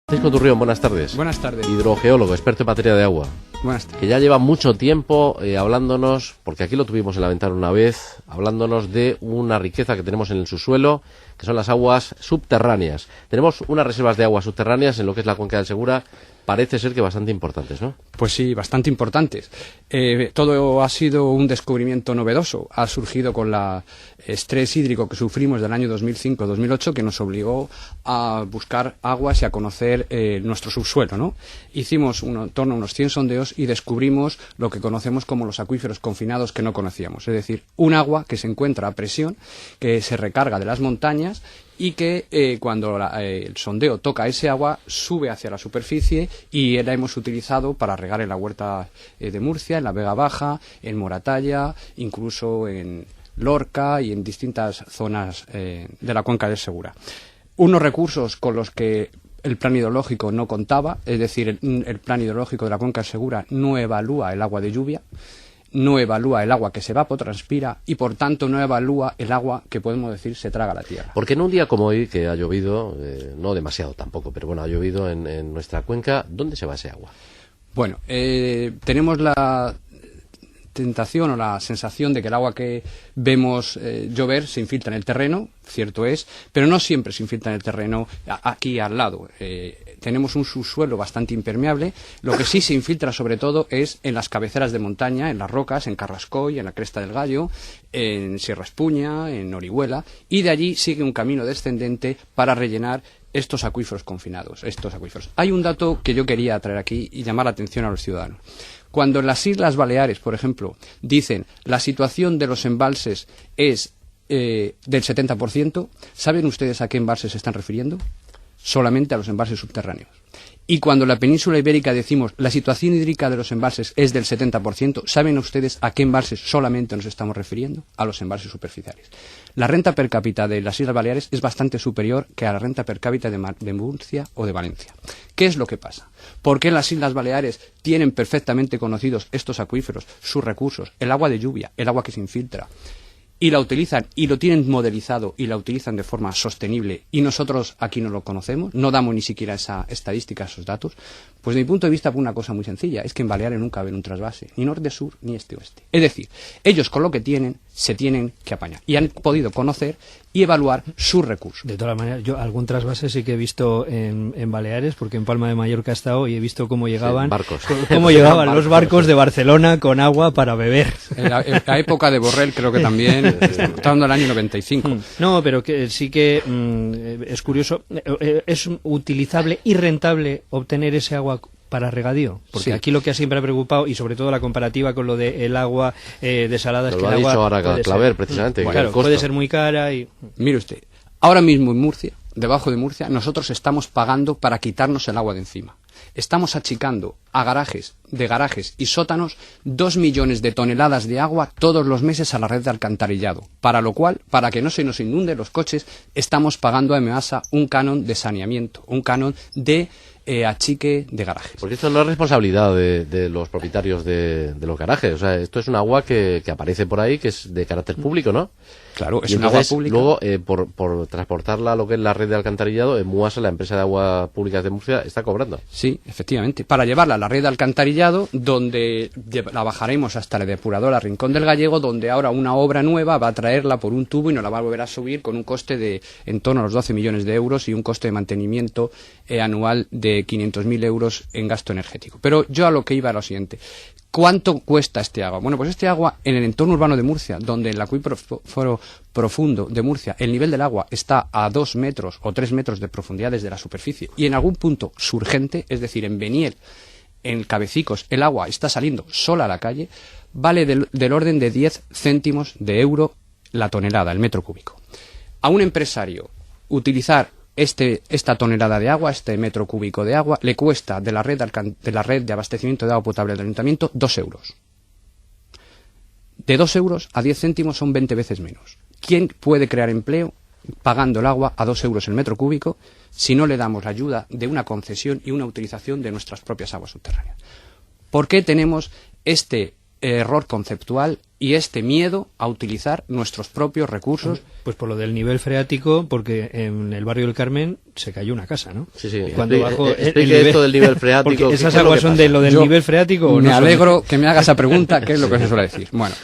Francisco Turrión, buenas tardes. Buenas tardes. Hidrogeólogo, experto en materia de agua. Buenas tardes. Que ya lleva mucho tiempo hablándonos, porque aquí lo tuvimos en la ventana una vez, hablándonos de una riqueza que tenemos en el subsuelo, que son las aguas subterráneas. Tenemos unas reservas de aguas subterráneas en lo que es la cuenca del Segura, parece ser que bastante importantes, ¿no? Pues sí, bastante importantes. Todo ha sido un descubrimiento novedoso. Ha surgido con el estrés hídrico que sufrimos del año 2005-2008, que nos obligó a buscar aguas y a conocer nuestro subsuelo, ¿no? Hicimos en torno a unos 100 sondeos y descubrimos lo que conocemos como los acuíferos confinados que no conocíamos. Es decir, un agua que se encuentra a presión, que se recarga de las montañas y que cuando el sondeo toca ese agua sube hacia la superficie y la hemos utilizado para regar en la huerta de Murcia, en la Vega Baja, en Moratalla, incluso en Lorca y en distintas zonas de la cuenca del Segura. Unos recursos con los que el plan hidrológico no contaba, es decir, el plan hidrológico de la cuenca del Segura no evalúa el agua de lluvia, no evalúa el agua que se evapotranspira y, por tanto, no evalúa el agua que podemos decir se traga la tierra. Porque en un día como hoy, que ha llovido, no demasiado tampoco, pero bueno, ha llovido en nuestra cuenca, ¿dónde se va ese agua? Bueno, tenemos la tentación o la sensación de que el agua que vemos llover se infiltra en el terreno, cierto es, pero no siempre se infiltra en el terreno aquí al lado. Tenemos un subsuelo bastante impermeable. Lo que sí se infiltra sobre todo es en las cabeceras de montaña, en las rocas, en Carrascoy, en la Cresta del Gallo, en Sierra Espuña, en Orihuela, y de allí sigue un camino descendente para rellenar estos acuíferos confinados, estos acuíferos. Hay un dato que yo quería traer aquí y llamar la atención a los ciudadanos. Cuando en las Islas Baleares, por ejemplo, dicen la situación de los embalses es del 70%, ¿saben ustedes a qué embalses se están refiriendo? Solamente a los embalses subterráneos. Y cuando en la península ibérica decimos la situación hídrica de los embalses es del 70%, ¿saben ustedes a qué embalses solamente nos estamos refiriendo? A los embalses superficiales. La renta per cápita de las Islas Baleares es bastante superior que a la renta per cápita de Murcia o de Valencia. ¿Qué es lo que pasa? ¿Por qué las Islas Baleares tienen perfectamente conocidos estos acuíferos, sus recursos, el agua de lluvia, el agua que se infiltra? Y la utilizan, y lo tienen modelizado, y la utilizan de forma sostenible, y nosotros aquí no lo conocemos, no damos ni siquiera esa estadística, esos datos. Pues desde mi punto de vista, por una cosa muy sencilla, es que en Baleares nunca ven un trasvase, ni norte-sur, ni este-oeste. Es decir, ellos con lo que tienen, se tienen que apañar, y han podido conocer y evaluar sus recursos. De todas maneras, yo algún trasvase sí que he visto en Baleares, porque en Palma de Mallorca he estado y he visto cómo llegaban, cómo llegaban los barcos de Barcelona con agua para beber. En la época de Borrell creo que también, estamos hablando del año 95. No, pero que sí que es curioso, es utilizable y rentable obtener ese agua para regadío, porque sí. Aquí lo que siempre ha preocupado, y sobre todo la comparativa con lo del agua desalada, es que el agua lo ha dicho ahora Claver, precisamente. Bueno, claro, puede ser muy cara y... Mire usted, ahora mismo en Murcia, debajo de Murcia, nosotros estamos pagando para quitarnos el agua de encima. Estamos achicando a garajes y sótanos 2 millones de toneladas de agua todos los meses a la red de alcantarillado, para lo cual, para que no se nos inunden los coches, estamos pagando a EMEASA un canon de saneamiento, un canon de achique de garajes. Porque esto no es responsabilidad de los propietarios de los garajes, o sea, esto es un agua que aparece por ahí, que es de carácter público, ¿no? Claro, es un agua pública. Luego, por transportarla a lo que es la red de alcantarillado, MUASA, la empresa de aguas públicas de Murcia, está cobrando. Sí, efectivamente, para llevarla a la red de alcantarillado, donde la bajaremos hasta la depuradora Rincón del Gallego, donde ahora una obra nueva va a traerla por un tubo y nos la va a volver a subir con un coste de en torno a los 12 millones de euros y un coste de mantenimiento anual de 500.000 euros en gasto energético. Pero yo a lo que iba era lo siguiente. ¿Cuánto cuesta este agua? Bueno, pues este agua en el entorno urbano de Murcia, donde el acuífero profundo de Murcia, el nivel del agua está a 2 metros o 3 metros de profundidad desde la superficie, y en algún punto surgente, es decir, en Beniel, en Cabecicos, el agua está saliendo sola a la calle, vale del orden de 10 céntimos de euro la tonelada, el metro cúbico. A un empresario utilizar esta tonelada de agua, este metro cúbico de agua, le cuesta de la red de abastecimiento de agua potable del ayuntamiento 2 euros. De 2 euros a 10 céntimos son 20 veces menos. ¿Quién puede crear empleo pagando el agua a 2 euros el metro cúbico si no le damos la ayuda de una concesión y una utilización de nuestras propias aguas subterráneas? ¿Por qué tenemos este error conceptual y este miedo a utilizar nuestros propios recursos. Pues por lo del nivel freático, porque en el barrio del Carmen se cayó una casa, ¿no? Sí, sí. Y cuando bajó Explique esto del nivel freático. Porque esas aguas son de lo del nivel freático. ¿O me no alegro que me haga esa pregunta, que es lo que se suele decir. Bueno,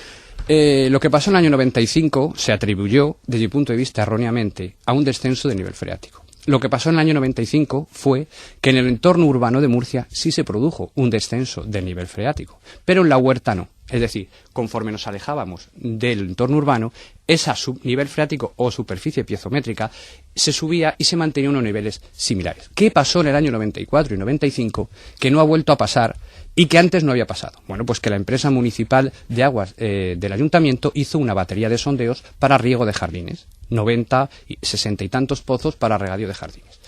lo que pasó en el año 95 se atribuyó, desde mi punto de vista erróneamente, a un descenso de nivel freático. Lo que pasó en el año 95 fue que en el entorno urbano de Murcia sí se produjo un descenso del nivel freático, pero en la huerta no. Es decir, conforme nos alejábamos del entorno urbano, ese nivel freático o superficie piezométrica se subía y se mantenía unos niveles similares. ¿Qué pasó en el año 94 y 95 que no ha vuelto a pasar y que antes no había pasado? Bueno, pues que la empresa municipal de aguas del ayuntamiento hizo una batería de sondeos para riego de jardines. 90, 60 y tantos pozos para regadío de jardines.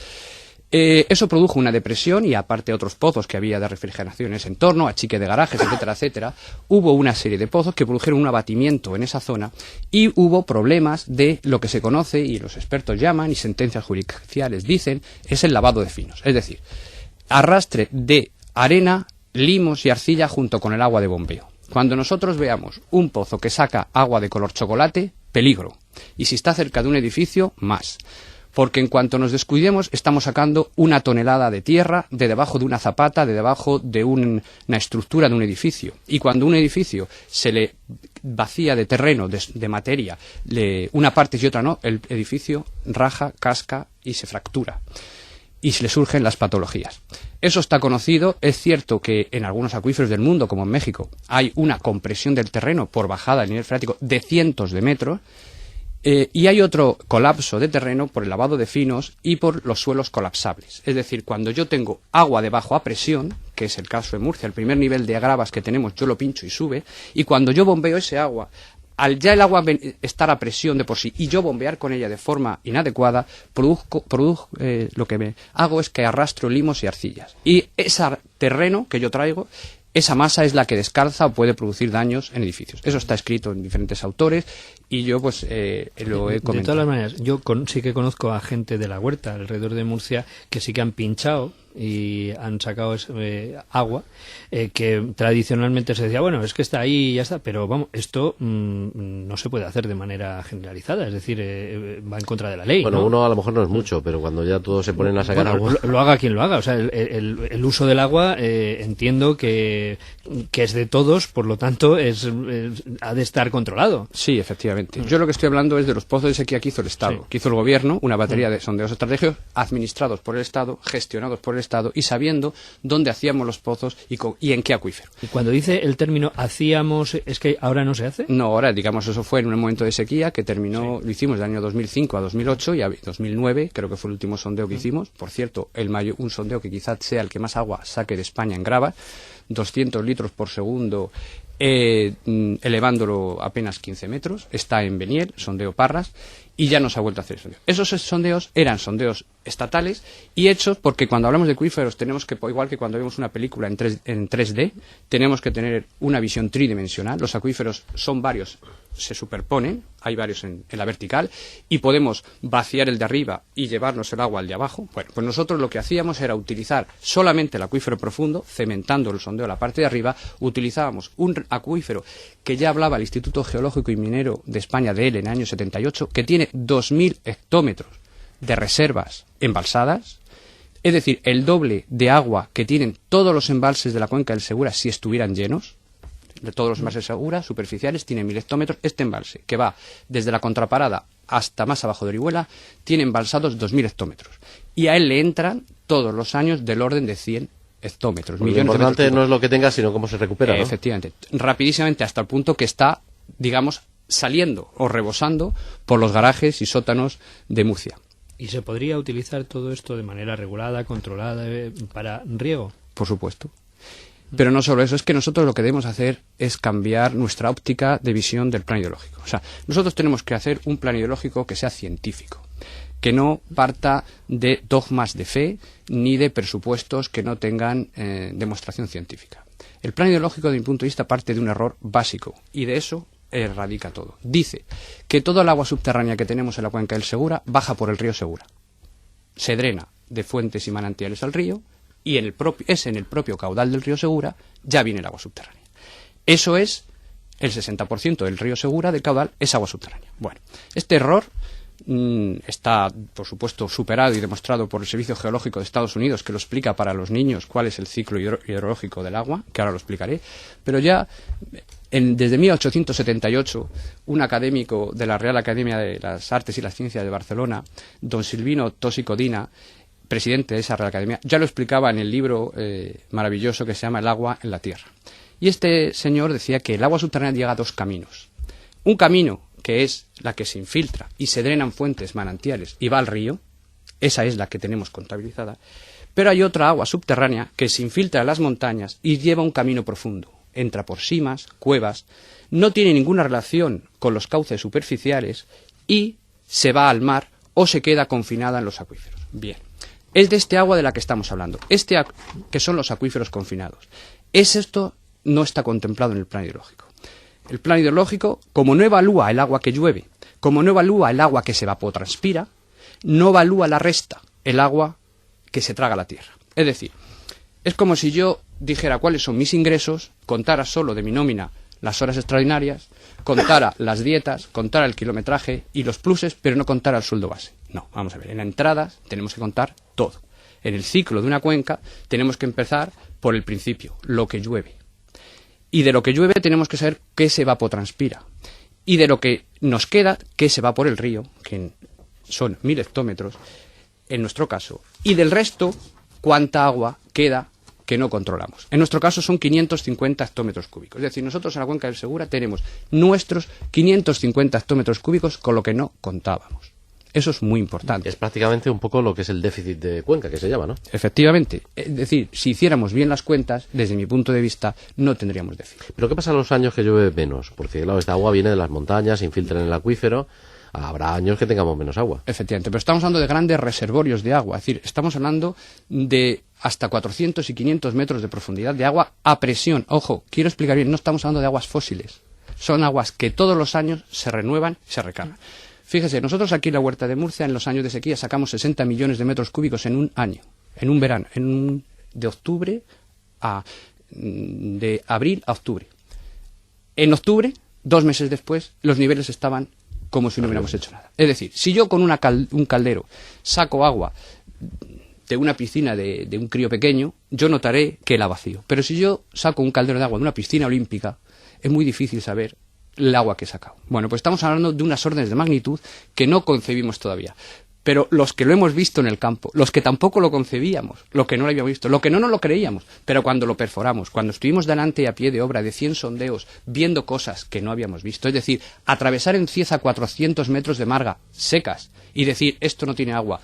Eso produjo una depresión y aparte otros pozos que había de refrigeración en ese entorno, achique de garajes, etcétera, etcétera, hubo una serie de pozos que produjeron un abatimiento en esa zona y hubo problemas de lo que se conoce y los expertos llaman y sentencias judiciales dicen es el lavado de finos. Es decir, arrastre de arena, limos y arcilla junto con el agua de bombeo. Cuando nosotros veamos un pozo que saca agua de color chocolate, peligro. Y si está cerca de un edificio, más. Porque en cuanto nos descuidemos, estamos sacando una tonelada de tierra de debajo de una zapata, de debajo de una estructura de un edificio. Y cuando un edificio se le vacía de terreno, de materia, una parte y otra no, el edificio raja, casca y se fractura. Y se le surgen las patologías. Eso está conocido. Es cierto que en algunos acuíferos del mundo, como en México, hay una compresión del terreno por bajada del nivel freático de cientos de metros. Y hay otro colapso de terreno por el lavado de finos y por los suelos colapsables. Es decir, cuando yo tengo agua debajo a presión, que es el caso de Murcia, el primer nivel de gravas que tenemos, yo lo pincho y sube, y cuando yo bombeo ese agua, al ya el agua estar a presión de por sí y yo bombear con ella de forma inadecuada, lo que me hago es que arrastro limos y arcillas. Y ese terreno que yo traigo, esa masa es la que descalza o puede producir daños en edificios. Eso está escrito en diferentes autores y yo pues lo he comentado. De todas las maneras, yo sí que conozco a gente de la huerta alrededor de Murcia que sí que han pinchado y han sacado agua que tradicionalmente se decía, bueno, es que está ahí y ya está, pero vamos, esto no se puede hacer de manera generalizada, es decir, va en contra de la ley. Bueno, ¿no? uno a lo mejor no es mucho, pero cuando ya todos se ponen a sacar agua... Lo haga quien lo haga, o sea, el uso del agua entiendo que es de todos, por lo tanto ha de estar controlado. Sí, efectivamente. Yo lo que estoy hablando es de los pozos de sequía que hizo el Estado, que hizo el Gobierno, una batería de sondeos estratégicos administrados por el Estado, gestionados por el Estado y sabiendo dónde hacíamos los pozos y en qué acuífero. Y cuando dice el término hacíamos, ¿es que ahora no se hace? No, ahora, digamos, eso fue en un momento de sequía que terminó, lo hicimos del año 2005 a 2008 y a 2009, creo que fue el último sondeo que hicimos. Por cierto, un sondeo que quizás sea el que más agua saque de España en gravas, 200 litros por segundo, elevándolo apenas 15 metros, está en Beniel, sondeo Parras, y ya no se ha vuelto a hacer sondeo. Esos sondeos eran sondeos estatales y hechos porque cuando hablamos de acuíferos tenemos que, igual que cuando vemos una película en 3D, tenemos que tener una visión tridimensional. Los acuíferos son varios, se superponen, hay varios en la vertical, y podemos vaciar el de arriba y llevarnos el agua al de abajo. Bueno, pues nosotros lo que hacíamos era utilizar solamente el acuífero profundo, cementando el sondeo a la parte de arriba, utilizábamos un acuífero que ya hablaba el Instituto Geológico y Minero de España de él en el año 78, que tiene 2.000 hectómetros de reservas embalsadas, es decir, el doble de agua que tienen todos los embalses de la cuenca del Segura si estuvieran llenos. De todos los embalses Segura superficiales tienen 1.000 hectómetros. Este embalse, que va desde la contraparada hasta más abajo de Orihuela, tiene embalsados 2.000 hectómetros. Y a él le entran todos los años del orden de 100 hectómetros. Lo importante no es lo que tenga, sino cómo se recupera, ¿no? Efectivamente. Rapidísimamente hasta el punto que está, digamos, saliendo o rebosando por los garajes y sótanos de Murcia. ¿Y se podría utilizar todo esto de manera regulada, controlada, para riego? Por supuesto. Pero no solo eso, es que nosotros lo que debemos hacer es cambiar nuestra óptica de visión del plan hidrológico. O sea, nosotros tenemos que hacer un plan hidrológico que sea científico, que no parta de dogmas de fe ni de presupuestos que no tengan demostración científica. El plan hidrológico, de mi punto de vista, parte de un error básico y de eso radica todo. Dice que toda el agua subterránea que tenemos en la cuenca del Segura baja por el río Segura. Se drena de fuentes y manantiales al río y en el propio caudal del río Segura ya viene el agua subterránea. Eso es el 60% del río Segura, del caudal, es agua subterránea. Bueno, este error está, por supuesto, superado y demostrado por el Servicio Geológico de Estados Unidos, que lo explica para los niños cuál es el ciclo hidrológico del agua, que ahora lo explicaré, pero ya desde 1878, un académico de la Real Academia de las Artes y las Ciencias de Barcelona, don Silvino Tosi Codina, presidente de esa Real Academia, ya lo explicaba en el libro maravilloso que se llama El agua en la tierra. Y este señor decía que el agua subterránea llega a dos caminos. Un camino, que es la que se infiltra y se drenan fuentes, manantiales y va al río, esa es la que tenemos contabilizada, pero hay otra agua subterránea que se infiltra en las montañas y lleva un camino profundo, entra por simas, cuevas, no tiene ninguna relación con los cauces superficiales y se va al mar o se queda confinada en los acuíferos. Bien, es de este agua de la que estamos hablando, que son los acuíferos confinados. Esto no está contemplado en el plan hidrológico. El plan hidrológico, como no evalúa el agua que llueve, como no evalúa el agua que se evapotranspira, no evalúa la resta, el agua que se traga la tierra. Es decir, es como si yo dijera cuáles son mis ingresos, contara solo de mi nómina las horas extraordinarias, contara las dietas, contara el kilometraje y los pluses, pero no contara el sueldo base. No, vamos a ver, en la entrada tenemos que contar todo. En el ciclo de una cuenca tenemos que empezar por el principio, lo que llueve. Y de lo que llueve tenemos que saber qué se evapotranspira. Y de lo que nos queda, qué se va por el río, que son 1000 hectómetros, en nuestro caso. Y del resto, cuánta agua queda que no controlamos. En nuestro caso son 550 hectómetros cúbicos. Es decir, nosotros en la cuenca del Segura tenemos nuestros 550 hectómetros cúbicos con lo que no contábamos. Eso es muy importante. Es prácticamente un poco lo que es el déficit de cuenca, que se llama, ¿no? Efectivamente. Es decir, si hiciéramos bien las cuentas, desde mi punto de vista, no tendríamos déficit. ¿Pero qué pasa en los años que llueve menos? Porque, claro, esta agua viene de las montañas, se infiltra en el acuífero. Habrá años que tengamos menos agua. Efectivamente, pero estamos hablando de grandes reservorios de agua. Es decir, estamos hablando de hasta 400 y 500 metros de profundidad de agua a presión. Ojo, quiero explicar bien, no estamos hablando de aguas fósiles. Son aguas que todos los años se renuevan y se recargan. Fíjese, nosotros aquí en la Huerta de Murcia, en los años de sequía, sacamos 60 millones de metros cúbicos en un año, en un verano, de abril a octubre. En octubre, 2 meses después, los niveles estaban como si no hubiéramos hecho nada. Es decir, si yo con un caldero saco agua de una piscina de un crío pequeño, yo notaré que la vacío. Pero si yo saco un caldero de agua de una piscina olímpica, es muy difícil saber el agua que he sacado. Bueno, pues estamos hablando de unas órdenes de magnitud que no concebimos todavía. Pero los que lo hemos visto en el campo, los que tampoco lo concebíamos, los que no lo habíamos visto, lo que no nos lo creíamos, pero cuando lo perforamos, cuando estuvimos delante y a pie de obra de 100 sondeos, viendo cosas que no habíamos visto, es decir, atravesar en Cieza 400 metros de marga secas y decir, esto no tiene agua,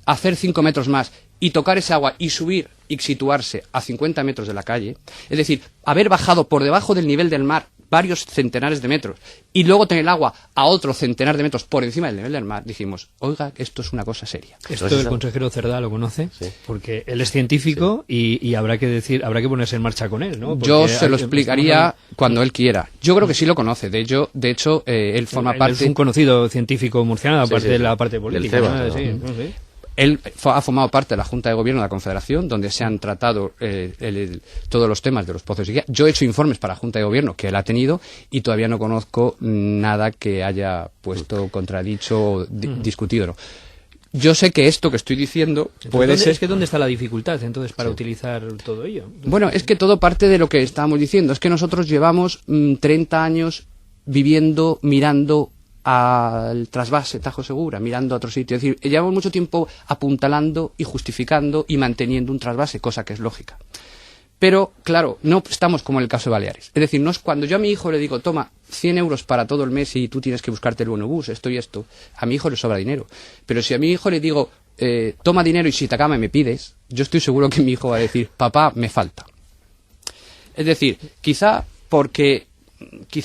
hacer 5 metros más y tocar esa agua y subir y situarse a 50 metros de la calle, es decir, haber bajado por debajo del nivel del mar varios centenares de metros y luego tener el agua a otro centenar de metros por encima del nivel del mar, dijimos, oiga, esto es una cosa seria. Esto el consejero Cerdá lo conoce, sí, porque él es científico, sí, y habrá que ponerse en marcha con él, ¿no? Porque yo se lo explicaría cuando él quiera. Yo creo que sí lo conoce, de hecho él forma parte... Es un conocido científico murciano, aparte de la parte política. Del CEBA, sí. Él ha formado parte de la Junta de Gobierno de la Confederación, donde se han tratado todos los temas de los pozos de sequía. Yo he hecho informes para la Junta de Gobierno que él ha tenido y todavía no conozco nada que haya puesto contradicho o discutido, ¿no? Yo sé que esto que estoy diciendo puede ser... Es que ¿dónde está la dificultad, entonces, para utilizar todo ello? Bueno, es que todo parte de lo que estábamos diciendo. Es que nosotros llevamos 30 años viviendo, mirando al trasvase Tajo Segura, mirando a otro sitio. Es decir, llevamos mucho tiempo apuntalando y justificando y manteniendo un trasvase, cosa que es lógica. Pero, claro, no estamos como en el caso de Baleares. Es decir, no es cuando yo a mi hijo le digo, toma, 100 euros para todo el mes y tú tienes que buscarte el bonobús, esto y esto, a mi hijo le sobra dinero. Pero si a mi hijo le digo, toma dinero y si te acaba me pides, yo estoy seguro que mi hijo va a decir, papá, me falta. Es decir, quizá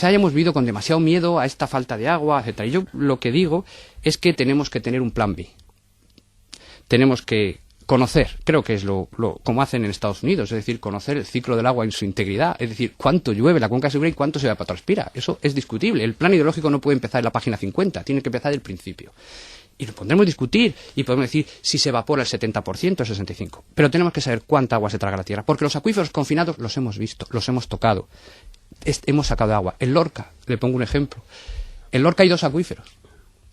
hayamos vivido con demasiado miedo a esta falta de agua, etcétera. Y yo lo que digo es que tenemos que tener un plan B. Tenemos que conocer, creo que es como hacen en Estados Unidos, es decir, conocer el ciclo del agua en su integridad, es decir, cuánto llueve la cuenca Segura y cuánto se evapotranspira. Eso es discutible. El plan hidrológico no puede empezar en la página 50, tiene que empezar del principio. Y lo podremos discutir y podemos decir si se evapora el 70%, el 65%. Pero tenemos que saber cuánta agua se traga la tierra, porque los acuíferos confinados los hemos visto, los hemos tocado. hemos sacado agua. En Lorca, le pongo un ejemplo. En Lorca hay 2 acuíferos.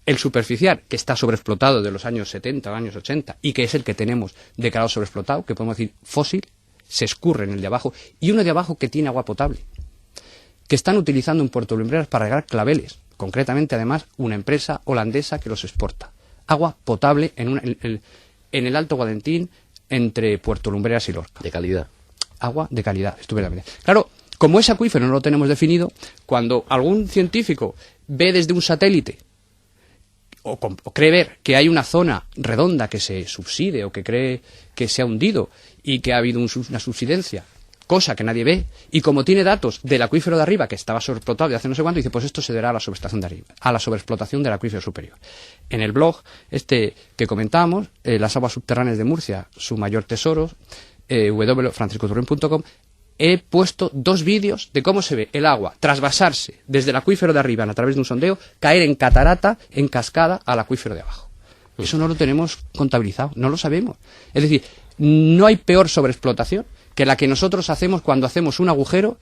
El superficial, que está sobreexplotado de los años 70 o años 80, y que es el que tenemos declarado sobreexplotado, que podemos decir fósil, se escurre en el de abajo, y uno de abajo que tiene agua potable, que están utilizando en Puerto Lumbreras para regar claveles, concretamente además una empresa holandesa que los exporta. Agua potable en el Alto Guadentín, entre Puerto Lumbreras y Lorca. De calidad. Agua de calidad, estupendamente. Claro, como ese acuífero no lo tenemos definido, cuando algún científico ve desde un satélite o cree ver que hay una zona redonda que se subside o que cree que se ha hundido y que ha habido una subsidencia, cosa que nadie ve, y como tiene datos del acuífero de arriba que estaba sobreexplotado de hace no sé cuánto, dice, pues esto se deberá a la sobreexplotación de arriba, a la sobreexplotación del acuífero superior. En el blog que comentábamos, las aguas subterráneas de Murcia, su mayor tesoro, www.franciscoturren.com, he puesto 2 vídeos de cómo se ve el agua trasvasarse desde el acuífero de arriba a través de un sondeo, caer en catarata, en cascada, al acuífero de abajo. Eso no lo tenemos contabilizado, no lo sabemos. Es decir, no hay peor sobreexplotación que la que nosotros hacemos cuando hacemos un agujero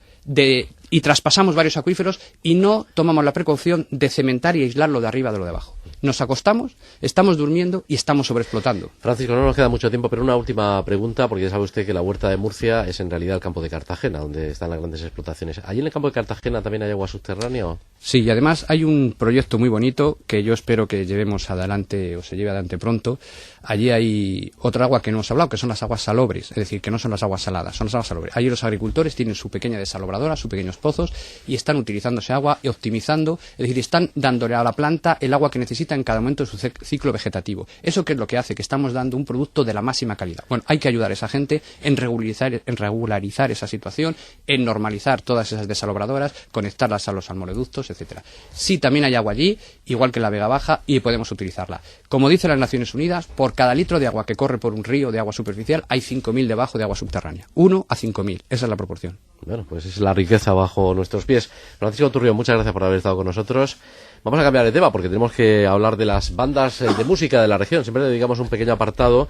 y traspasamos varios acuíferos y no tomamos la precaución de cementar y aislar lo de arriba de lo de abajo. Nos acostamos, estamos durmiendo y estamos sobreexplotando. Francisco, no nos queda mucho tiempo, pero una última pregunta, porque ya sabe usted que la huerta de Murcia es en realidad el campo de Cartagena, donde están las grandes explotaciones. ¿Allí en el campo de Cartagena también hay agua subterránea? ¿O? Sí, y además hay un proyecto muy bonito que yo espero que llevemos adelante o se lleve adelante pronto. Allí hay otra agua que no hemos hablado, que son las aguas salobres, es decir, que no son las aguas saladas, son las aguas salobres. Allí los agricultores tienen su pequeña desalobradora, sus pequeños pozos, y están utilizando ese agua y optimizando, es decir, están dándole a la planta el agua que necesita en cada momento de su ciclo vegetativo. ¿Eso qué es lo que hace? Que estamos dando un producto de la máxima calidad. Bueno, hay que ayudar a esa gente en regularizar esa situación, en normalizar todas esas desalobradoras, conectarlas a los salmoreductos, etcétera. Sí, también hay agua allí, igual que en la Vega Baja, y podemos utilizarla. Como dicen las Naciones Unidas, por cada litro de agua que corre por un río de agua superficial, hay 5.000 debajo de agua subterránea. 1 a 5.000. Esa es la proporción. Bueno, pues es la riqueza bajo nuestros pies. Francisco Turrión, muchas gracias por haber estado con nosotros. Vamos a cambiar de tema porque tenemos que hablar de las bandas de música de la región. Siempre le dedicamos un pequeño apartado.